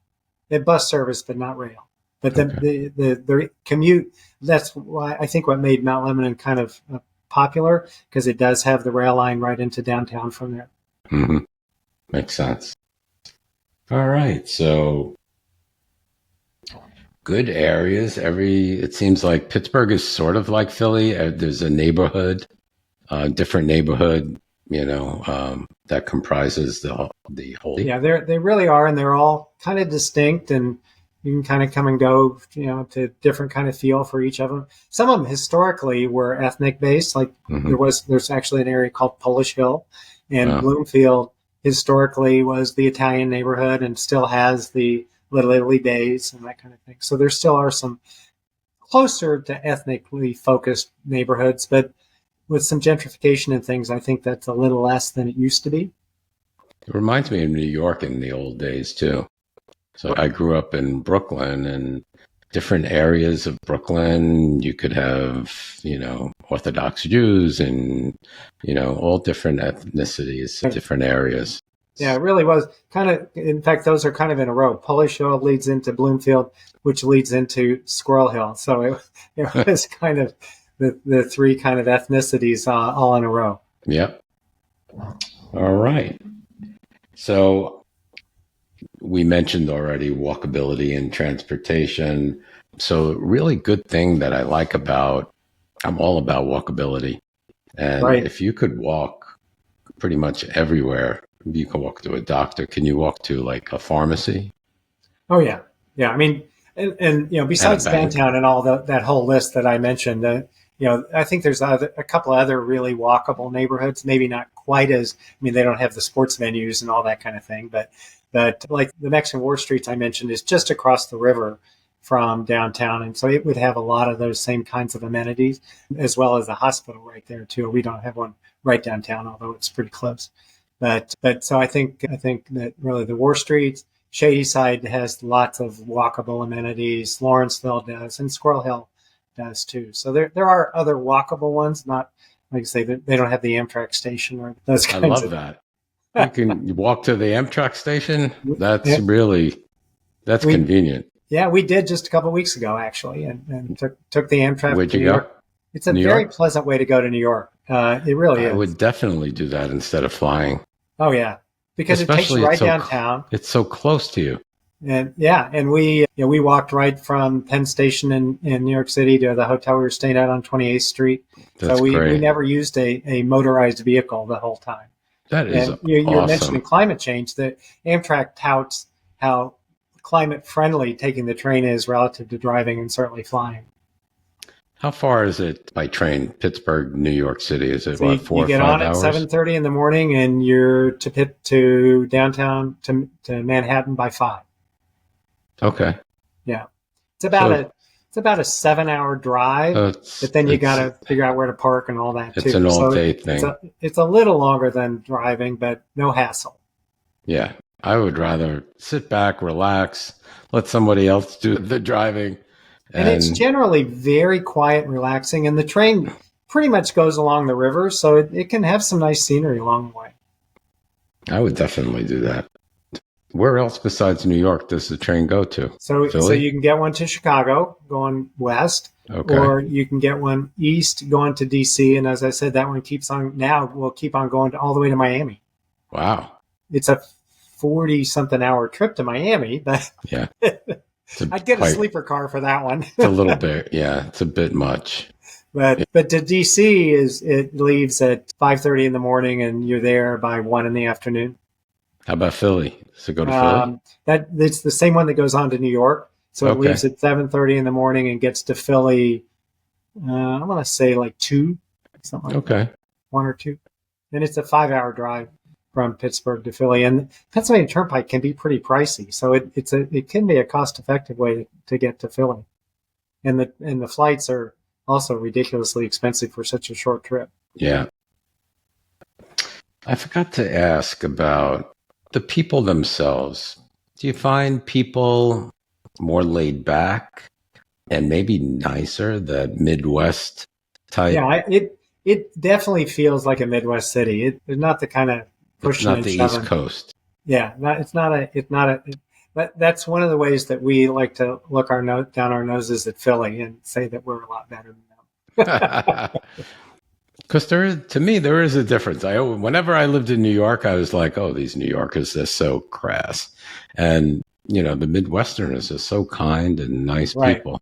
They have bus service, but not rail. But the commute, that's why I think what made Mount Lebanon kind of popular, because it does have the rail line right into downtown from there. Mm-hmm. Makes sense. All right. So good areas. It seems like Pittsburgh is sort of like Philly. There's a neighborhood, different neighborhood, that comprises the whole. Yeah, they really are, and they're all kind of distinct, and you can kind of come and go, to different kind of feel for each of them. Some of them historically were ethnic based, like there's actually an area called Polish Hill, and Bloomfield historically was the Italian neighborhood and still has the Little Italy days and that kind of thing. So there still are some closer to ethnically focused neighborhoods, but with some gentrification and things, I think that's a little less than it used to be. It reminds me of New York in the old days too. So I grew up in Brooklyn, and different areas of Brooklyn, you could have, Orthodox Jews and, all different ethnicities, different areas. Yeah, it really was kind of, in fact, those are kind of in a row. Polish Hill leads into Bloomfield, which leads into Squirrel Hill. So it was kind of the three kind of ethnicities all in a row. Yep. All right. So we mentioned already walkability and transportation. So really good thing that I like I'm all about walkability. And if you could walk pretty much everywhere, you can walk to a doctor. Can you walk to like a pharmacy? Oh, yeah. Yeah. I mean, and besides downtown and all that whole list that I mentioned, I think there's a couple of other really walkable neighborhoods, maybe not quite as, they don't have the sports venues and all that kind of thing, but like the Mexican War Streets I mentioned is just across the river from downtown. And so it would have a lot of those same kinds of amenities, as well as a hospital right there too. We don't have one right downtown, although it's pretty close. But so I think that really the War Streets, Shadyside has lots of walkable amenities. Lawrenceville does, and Squirrel Hill does too. So there are other walkable ones, not like I say, they don't have the Amtrak station or those kinds of. I love that. You can walk to the Amtrak station. That's convenient. Yeah, we did just a couple of weeks ago, actually, and took the Amtrak. Where'd you New go? York. It's a very pleasant way to go to New York. It really is. I would definitely do that instead of flying. Oh, yeah. Because it takes you right downtown. It's so close to you. And we walked right from Penn Station in New York City to the hotel we were staying at on 28th Street. That's so we great. never used a motorized vehicle the whole time. That is And you're mentioning awesome. climate change. That Amtrak touts how climate friendly taking the train is relative to driving and certainly flying. How far is it by train? Pittsburgh, New York City. Is it So what, you four or get five on at hours? 7:30 in the morning, and you're to downtown to Manhattan by 5. Okay. Yeah, So it's about a 7-hour drive, but it's then you got it's to figure out where to park and all that it's too. an all So day it's thing. a little longer than driving, but no hassle. Yeah. I would rather sit back, relax, let somebody else do the driving. And it's And generally very quiet and relaxing. And the train pretty much goes along the river, so it can have some nice scenery along the way. I would definitely do that. Where else besides New York does the train go to? So Philly? you can get one to Chicago going west, Okay. or you can get one east going to DC. And as I said, that one will keep on going all the way to Miami. Wow. It's a 40 something hour trip to Miami, but Yeah. It's I'd get a quite, sleeper car for that one. it's a little bit, yeah, it's a bit much. Yeah. But to DC it leaves at 5:30 in the morning, and you're there by 1 in the afternoon. How about Philly? Does it go to Philly? That it's the same one that goes on to New York. So it Okay. leaves at 7:30 in the morning and gets to Philly. I want to say like 2, something like that, Okay. 1 or 2. And it's a 5-hour drive from Pittsburgh to Philly. And Pennsylvania Turnpike can be pretty pricey, so it can be a cost effective way to get to Philly. And the flights are also ridiculously expensive for such a short trip. Yeah. I forgot to ask about the people themselves. Do you find people more laid back and maybe nicer, the Midwest type? Yeah, it definitely feels like a Midwest city. It's not the kind of It's pushing not and the East shoving. Coast. Yeah, it's not a. That's one of the ways that we like to look down our noses at Philly and say that we're a lot better than them. Because to me, there is a difference. Whenever I lived in New York, I was like, "Oh, these New Yorkers, they're so crass," and the Midwesterners are so kind and nice Right. people.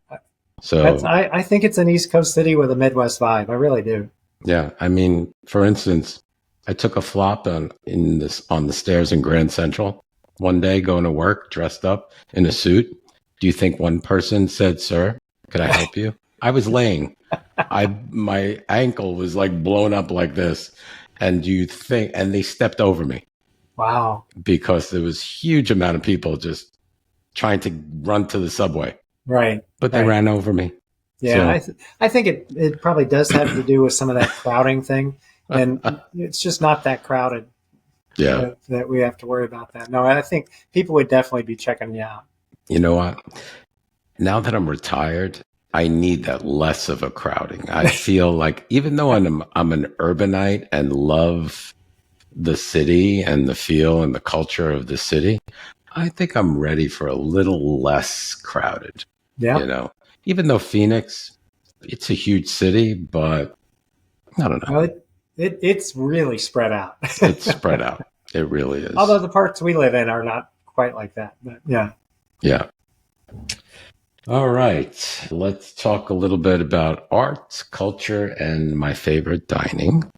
So, I think it's an East Coast city with a Midwest vibe. I really do. yeah, I mean, for instance, I took a flop on the stairs in Grand Central one day, going to work, dressed up in a suit. Do you think one person said, "Sir, could I help you?" I was laying. My ankle was like blown up like this, and they stepped over me Wow. because there was huge amount of people just trying to run to the subway, Right. but they Right. ran over me. Yeah, So I think it probably does have to do with some of that crowding thing, and it's just not that crowded yeah, that we have to worry about that. No, I think people would definitely be checking you out. you know what? Now that I'm retired, I need that less of a crowding. I feel like even though I'm an urbanite and love the city and the feel and the culture of the city, I think I'm ready for a little less crowded. Yeah. You know, even though Phoenix, it's a huge city, but I don't know. Well, it's really spread out. It's spread out. It really Although is. the parts we live in are not quite like that. But yeah. Yeah. All right. Let's talk a little bit about art, culture, and my favorite, dining.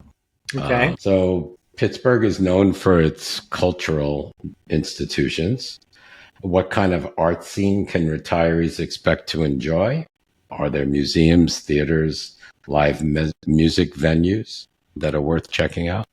Okay. So Pittsburgh is known for its cultural institutions. What kind of art scene can retirees expect to enjoy? Are there museums, theaters, live music venues that are worth checking out?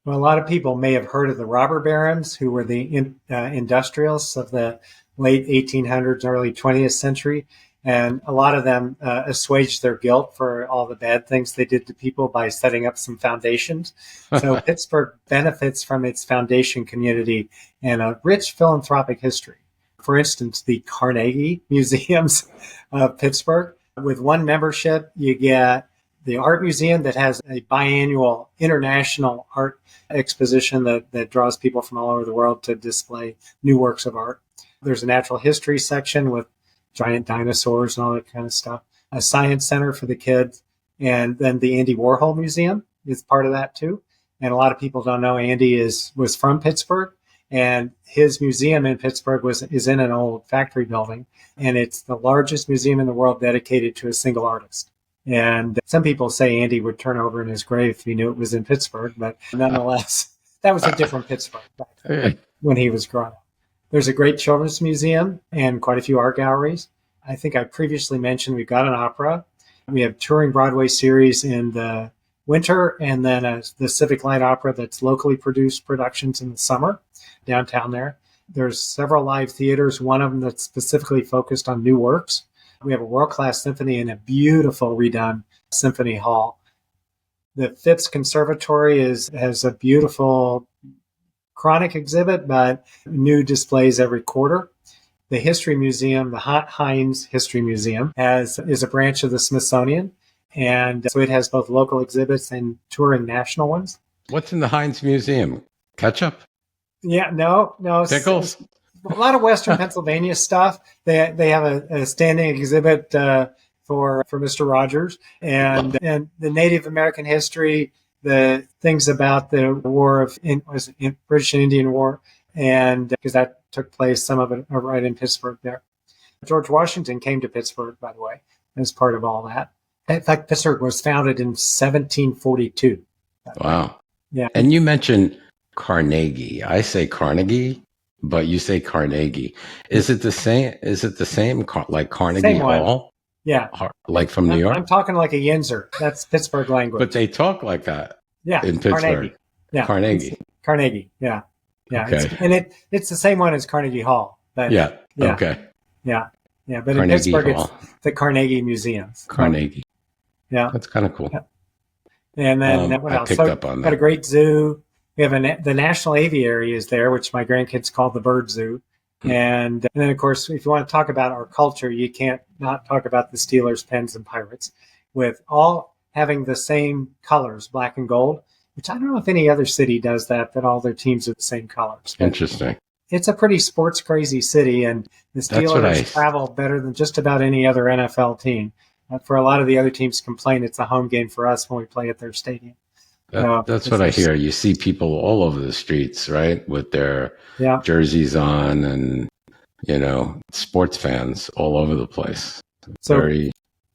Well, a lot of people may have heard of the robber barons, who were the industrialists of the late 1800s, early 20th century. And a lot of them assuaged their guilt for all the bad things they did to people by setting up some foundations. So Pittsburgh benefits from its foundation community and a rich philanthropic history. For instance, the Carnegie Museums of Pittsburgh. With one membership, you get the art museum that has a biannual international art exposition that draws people from all over the world to display new works of art. There's a natural history section with giant dinosaurs and all that kind of stuff. A science center for the kids. And then the Andy Warhol Museum is part of that too. And a lot of people don't know Andy was from Pittsburgh, and his museum in Pittsburgh is in an old factory building. And it's the largest museum in the world dedicated to a single artist. And some people say Andy would turn over in his grave if he knew it was in Pittsburgh, but nonetheless, that was a different Pittsburgh back then when he was growing up. There's a great children's museum and quite a few art galleries. I think I previously mentioned we've got an opera. We have touring Broadway series in the winter, and then the Civic Light Opera that's locally produced productions in the summer downtown there. There's several live theaters, one of them that's specifically focused on new works. We have a world-class symphony and a beautiful redone symphony hall. The Phipps Conservatory has a beautiful chronic exhibit, but new displays every quarter. The History Museum, the Heinz History Museum, is a branch of the Smithsonian. And so it has both local exhibits and touring national ones. What's in the Heinz Museum? Ketchup? Yeah, no. Pickles? A lot of Western Pennsylvania stuff. They have a standing exhibit for Mr. Rogers and the Native American history, the things about the British and Indian War, and because that took place, some of it right in Pittsburgh there. George Washington came to Pittsburgh, by the way, as part of all that. In fact, Pittsburgh was founded in 1742. Wow. Yeah. And you mentioned Carnegie. I say Carnegie, but you say Carnegie. Is it the same? Like Carnegie Same Hall? one. Yeah. Like from New York? I'm talking like a Yinzer. That's Pittsburgh language. But they talk like that. Yeah. In Pittsburgh. Carnegie. Yeah. Carnegie. Yeah. Yeah. Okay. It's the same one as Carnegie Hall. But yeah. Okay. Yeah. Yeah. But Carnegie in Pittsburgh, Hall. It's the Carnegie Museums. Carnegie. Yeah. That's kind of cool. Yeah. And then what else? I picked up on that. Got a great zoo. We have the National Aviary is there, which my grandkids call the Bird Zoo. And then, of course, if you want to talk about our culture, you can't not talk about the Steelers, Pens, and Pirates, with all having the same colors, black and gold, which I don't know if any other city does that all their teams are the same colors. But interesting. It's a pretty sports crazy city, and the Steelers travel better than just about any other NFL team. For a lot of the other teams complain it's a home game for us when we play at their stadium. That's what I hear. You see people all over the streets, right, with their jerseys on, and sports fans all over the place. So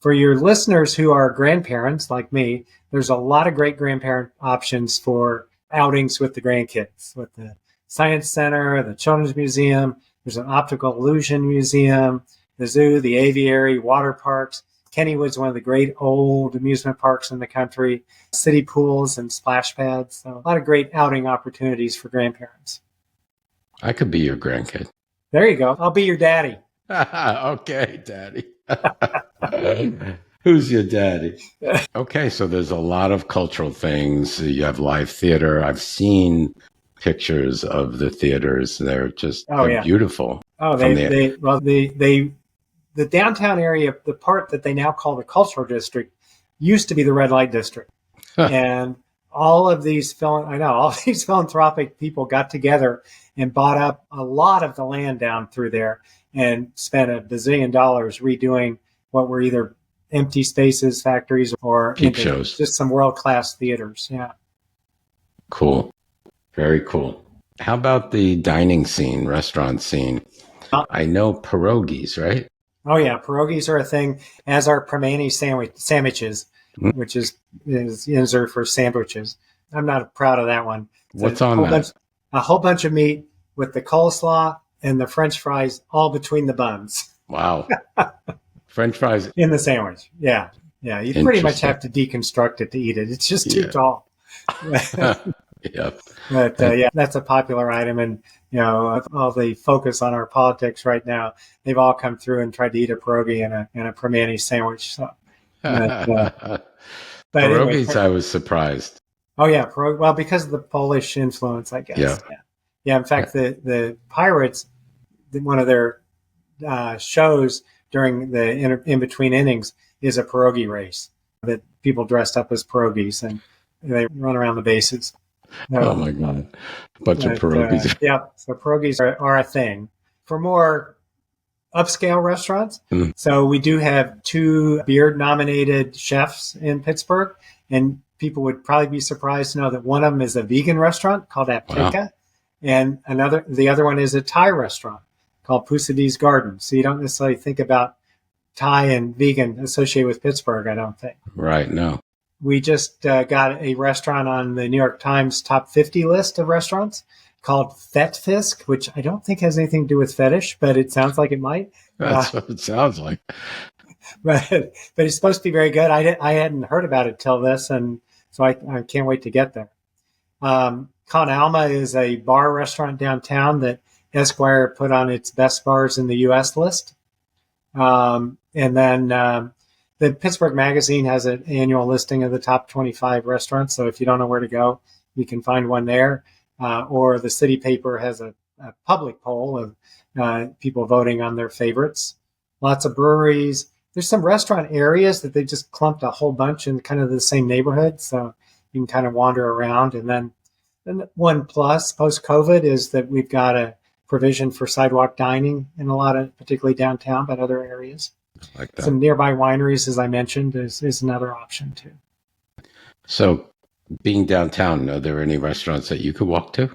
for your listeners who are grandparents like me, there's a lot of great grandparent options for outings with the grandkids, with the Science Center, the Children's Museum. There's an optical illusion museum, the zoo, the aviary, water parks. Kennywood's one of the great old amusement parks in the country, city pools and splash pads. So a lot of great outing opportunities for grandparents. I could be your grandkid. There you go. I'll be your daddy. Okay, daddy. Who's your daddy? Okay, so there's a lot of cultural things. You have live theater. I've seen pictures of the theaters. They're just beautiful. Oh, the downtown area, the part that they now call the cultural district, used to be the red light district. And all these philanthropic people got together and bought up a lot of the land down through there and spent $1 bazillion redoing what were either empty spaces, factories, or peep shows. Just some world-class theaters. Yeah. Cool. Very cool. How about the dining scene, restaurant scene? I know pierogies, right? Oh, yeah. Pierogies are a thing, as are Primanti sandwiches, which is Yinzer for sandwiches. I'm not proud of that one. What's on that? A whole bunch of meat with the coleslaw and the French fries all between the buns. Wow. French fries. In the sandwich. Yeah. Yeah. You pretty much have to deconstruct it to eat it. It's just too tall. Yep. But that's a popular item. And, all the focus on our politics right now, they've all come through and tried to eat a pierogi and a Primanti sandwich. So, pierogies, anyway, I was surprised. Oh, yeah. Well, because of the Polish influence, I guess. Yeah. In fact, the Pirates, one of their shows during the in-between innings is a pierogi race that people dressed up as pierogies and they run around the bases. Oh, my God. A bunch of pierogies. So pierogies are a thing. For more upscale restaurants, so we do have 2 Beard-nominated chefs in Pittsburgh, and people would probably be surprised to know that one of them is a vegan restaurant called Aptika, and the other one is a Thai restaurant called Pusadi's Garden. So you don't necessarily think about Thai and vegan associated with Pittsburgh, I don't think. Right. No. We just got a restaurant on the New York Times top 50 list of restaurants called Fetfisk, which I don't think has anything to do with fetish, but it sounds like it might. That's what it sounds like. But it's supposed to be very good. I hadn't heard about it till this, and so I can't wait to get there. Con Alma is a bar restaurant downtown that Esquire put on its best bars in the U.S. list. And then the Pittsburgh Magazine has an annual listing of the top 25 restaurants. So if you don't know where to go, you can find one there. Or the city paper has a public poll of people voting on their favorites. Lots of breweries. There's some restaurant areas that they just clumped a whole bunch in kind of the same neighborhood. So you can kind of wander around. And then one plus post-COVID is that we've got a provision for sidewalk dining in a lot of, particularly downtown, but other areas. Like that. Some nearby wineries, as I mentioned, is another option too. So being downtown, are there any restaurants that you could walk to?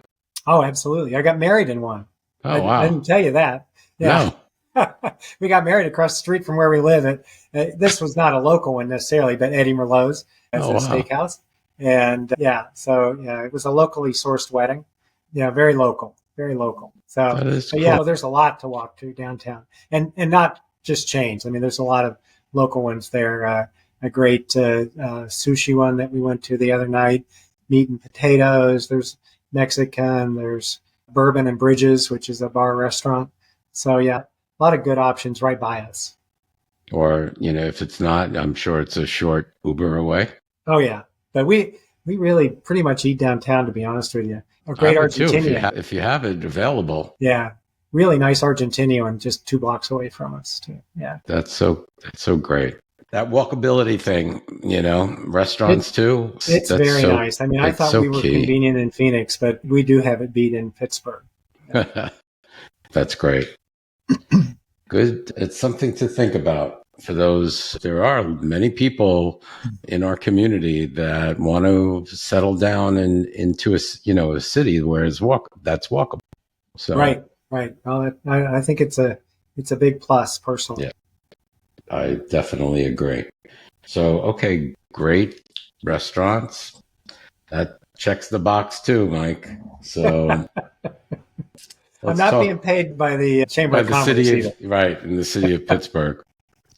Oh, absolutely. I got married in one. Oh, wow. I didn't tell you that. Yeah. No. We got married across the street from where we live. This was not a local one necessarily, but Eddie Merlot's as a steakhouse. And it was a locally sourced wedding. Yeah, very local. Very local. So, Cool. Yeah, well, there's a lot to walk to downtown, and not just chains. I mean, there's a lot of local ones there. A great sushi one that we went to the other night, Meat and Potatoes. There's Mexican. There's Bourbon and Bridges, which is a bar restaurant. So yeah, a lot of good options right by us. Or, if it's not, I'm sure it's a short Uber away. Oh yeah, but we really pretty much eat downtown, to be honst with you. A great Argentinian. If you have it available. Yeah. Really nice Argentinian just 2 blocks away from us too. Yeah. That's so great. That walkability thing, restaurants too. It's very nice. I mean, I thought we were convenient in Phoenix, but we do have it beat in Pittsburgh. That's great. Good. It's something to think about. For those, there are many people in our community that want to settle down into a city where that's walkable. So right. Well, I think it's a big plus personally. Yeah, I definitely agree. So, okay, great restaurants. That checks the box too, Mike. So I'm not being paid by the Chamber of Commerce either. Right, in the city of Pittsburgh.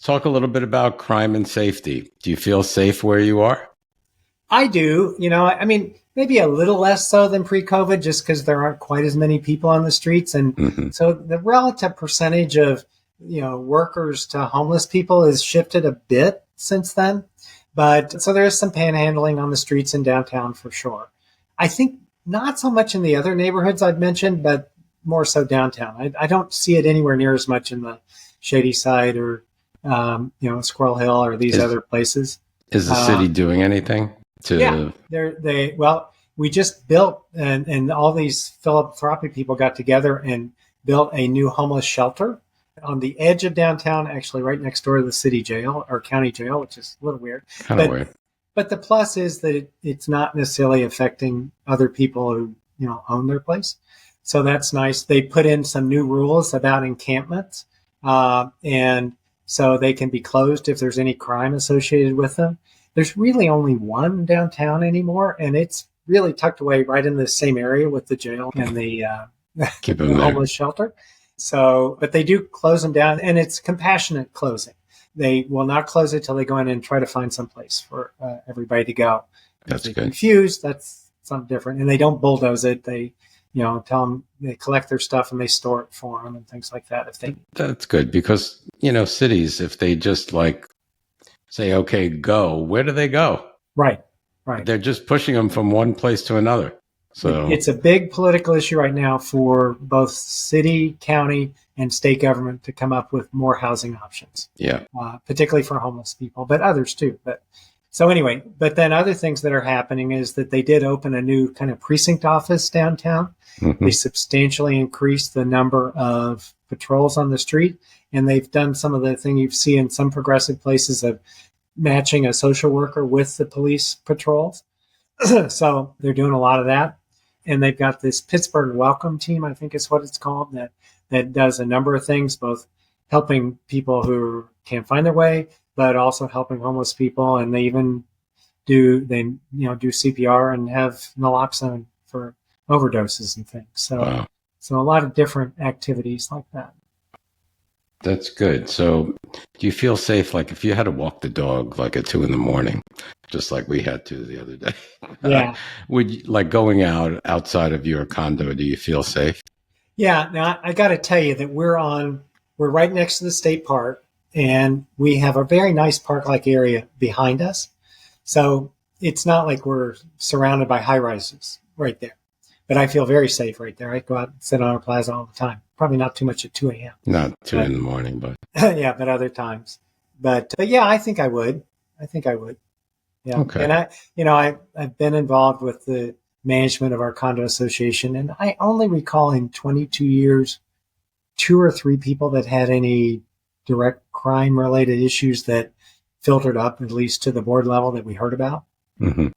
Talk a little bit about crime and safety. Do you feel safe where you are? I do. I mean, maybe a little less so than pre-COVID, just because there aren't quite as many people on the streets. And so the relative percentage of, workers to homeless people has shifted a bit since then. But so there is some panhandling on the streets in downtown for sure. I think not so much in the other neighborhoods I've mentioned, but more so downtown. I don't see it anywhere near as much in the Shady Side or Squirrel Hill or these other places. Is the city doing anything to? Yeah, we just built and all these philanthropic people got together and built a new homeless shelter on the edge of downtown, actually right next door to the city jail or county jail, which is a little weird. Weird. But the plus is that it's not necessarily affecting other people who own their place. So that's nice. They put in some new rules about encampments, and so they can be closed if there's any crime associated with them. There's really only one downtown anymore, and it's really tucked away right in the same area with the jail and the homeless shelter. So, but they do close them down, and it's compassionate closing. They will not close it till they go in and try to find some place for everybody to go. That's good. Confused, that's something different. And they don't bulldoze it. They tell them they collect their stuff and they store it for them and things like that. That's good because, cities, if they just say, okay, go, where do they go? Right. They're just pushing them from one place to another. So it's a big political issue right now for both city, county, and state government to come up with more housing options. Yeah. Particularly for homeless people, but others too. But then other things that are happening is that they did open a new kind of precinct office downtown. They substantially increased the number of patrols on the street, and they've done some of the thing you see in some progressive places of matching a social worker with the police patrols. So they're doing a lot of that. And they've got this Pittsburgh Welcome Team, I think is what it's called, that does a number of things, both helping people who can't find their way, but also helping homeless people. And they even do CPR and have naloxone for overdoses and things. So, Wow. so a lot of different activities like that. That's good. So do you feel safe? Like if you had to walk the dog like at 2 a.m, just like we had to the other day, Yeah. would you, like going outside of your condo, do you feel safe? Yeah. Now I got to tell you that we're right next to the state park, and we have a very nice park-like area behind us. So it's not like we're surrounded by high rises right there, but I feel very safe right there. I go out and sit on our plaza all the time. Probably not too much at 2 a.m. Not 2 a.m, but Yeah, but other times. But yeah, I think I would. I think I would. Yeah. okay. And I've been involved with the management of our condo association, and I only recall in 22 years, 2 or 3 people that had any direct crime related issues that filtered up, at least to the board level, that we heard about. Mm-hmm.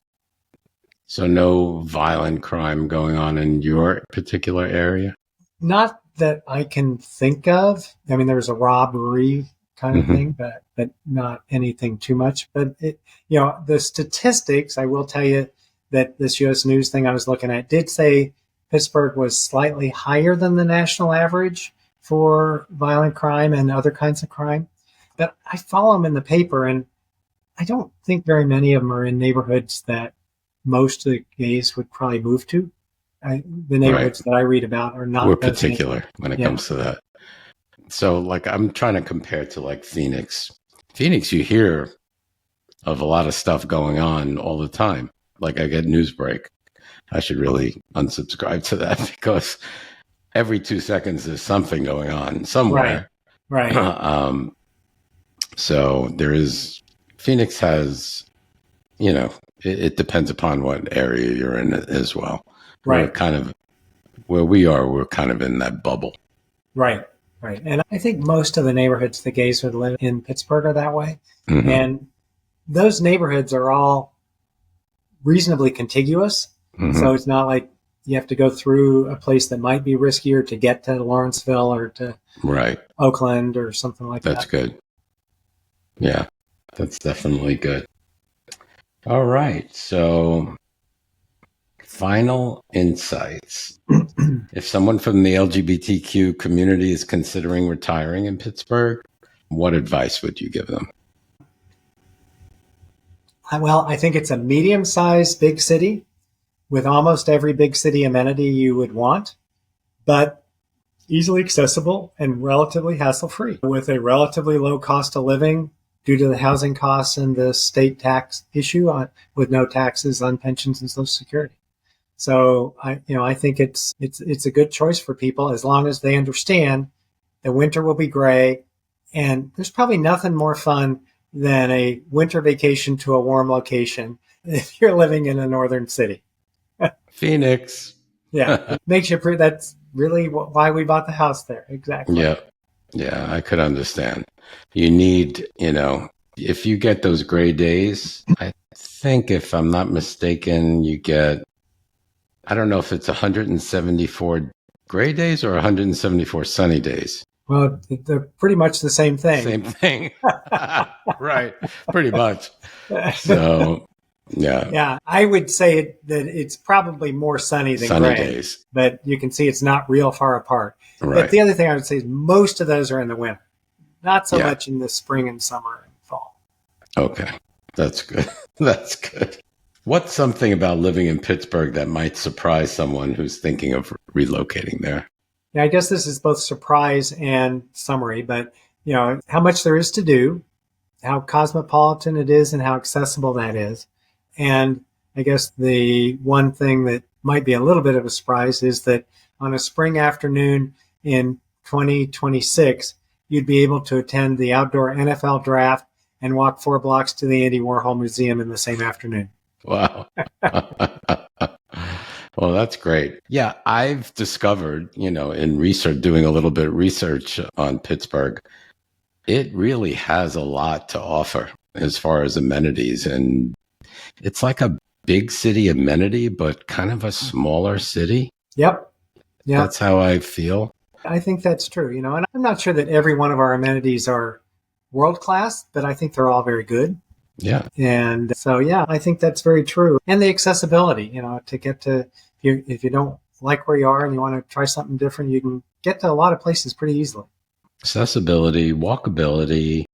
So no violent crime going on in your particular area? Not that I can think of. I mean, there's a robbery kind of thing, but not anything too much. But the statistics, I will tell you that this U.S. News thing I was looking at did say Pittsburgh was slightly higher than the national average for violent crime and other kinds of crime. But I follow them in the paper, and I don't think very many of them are in neighborhoods that most of the gays would probably move to. The neighborhoods that I read about are not. We're particular when it comes to that. So like I'm trying to compare to like Phoenix. Phoenix, you hear of a lot of stuff going on all the time. Like I get Newsbreak. I should really unsubscribe to that because every 2 seconds there's something going on somewhere. Right. So Phoenix has, it depends upon what area you're in as well. Right. We're kind of where we are. We're kind of in that bubble. Right. And I think most of the neighborhoods the gays would live in Pittsburgh are that way. Mm-hmm. And those neighborhoods are all reasonably contiguous. Mm-hmm. So it's not like you have to go through a place that might be riskier to get to Lawrenceville or to Oakland or something like that. That's good. Yeah, that's definitely good. All right. So final insights. If someone from the LGBTQ community is considering retiring in Pittsburgh, what advice would you give them? Well, I think it's a medium-sized big city with almost every big city amenity you would want, but easily accessible and relatively hassle-free with a relatively low cost of living due to the housing costs and the state tax issue with no taxes on pensions and Social Security. So I think it's a good choice for people as long as they understand the winter will be gray, and there's probably nothing more fun than a winter vacation to a warm location if you're living in a northern city. Phoenix. Yeah, it makes you that's really why we bought the house there. Exactly. Yeah, I could understand. You need, if you get those gray days, I think if I'm not mistaken, you get, I don't know if it's 174 gray days or 174 sunny days. Well, they're pretty much the same thing. Same thing. Right. Pretty much. So, yeah. Yeah, I would say that it's probably more sunny than sunny gray. Days. But you can see it's not real far apart. Right. But the other thing I would say is most of those are in the winter, not so much in the spring and summer and fall. Okay. That's good. That's good. What's something about living in Pittsburgh that might surprise someone who's thinking of relocating there? Yeah, I guess this is both surprise and summary, but how much there is to do, how cosmopolitan it is, and how accessible that is. And I guess the one thing that might be a little bit of a surprise is that on a spring afternoon in 2026, you'd be able to attend the outdoor NFL draft and walk 4 blocks to the Andy Warhol Museum in the same afternoon. Wow. Well, that's great. Yeah, I've discovered, in research, doing a little bit of research on Pittsburgh, it really has a lot to offer as far as amenities. And it's like a big city amenity, but kind of a smaller city. Yep. That's how I feel. I think that's true, and I'm not sure that every one of our amenities are world class, but I think they're all very good. Yeah. And so, yeah, I think that's very true. And the accessibility, to get to, if you don't like where you are and you want to try something different, you can get to a lot of places pretty easily. Accessibility, walkability,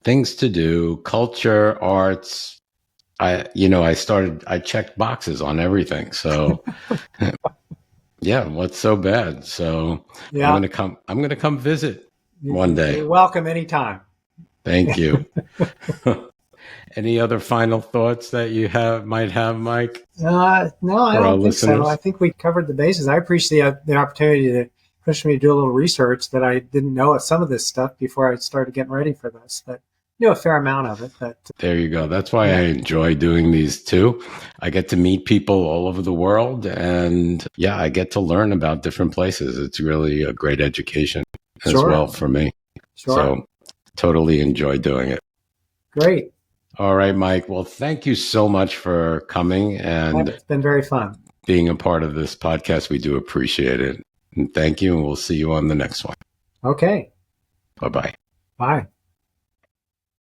things to do, culture, arts. I checked boxes on everything. So yeah, what's so bad? So Yeah. I'm going to come visit one day. You're welcome anytime. Thank you. Any other final thoughts that you might have, Mike? No, I don't think so. I think we covered the bases. I appreciate the opportunity to push me to do a little research that I didn't know some of this stuff before I started getting ready for this, but knew a fair amount of it. But there you go. That's why I enjoy doing these too. I get to meet people all over the world, and I get to learn about different places. It's really a great education as well for me. Sure. So totally enjoy doing it. Great. All right, Mike. Well, thank you so much for coming, and it's been very fun being a part of this podcast. We do appreciate it. And thank you, and we'll see you on the next one. Okay. Bye-bye. Bye.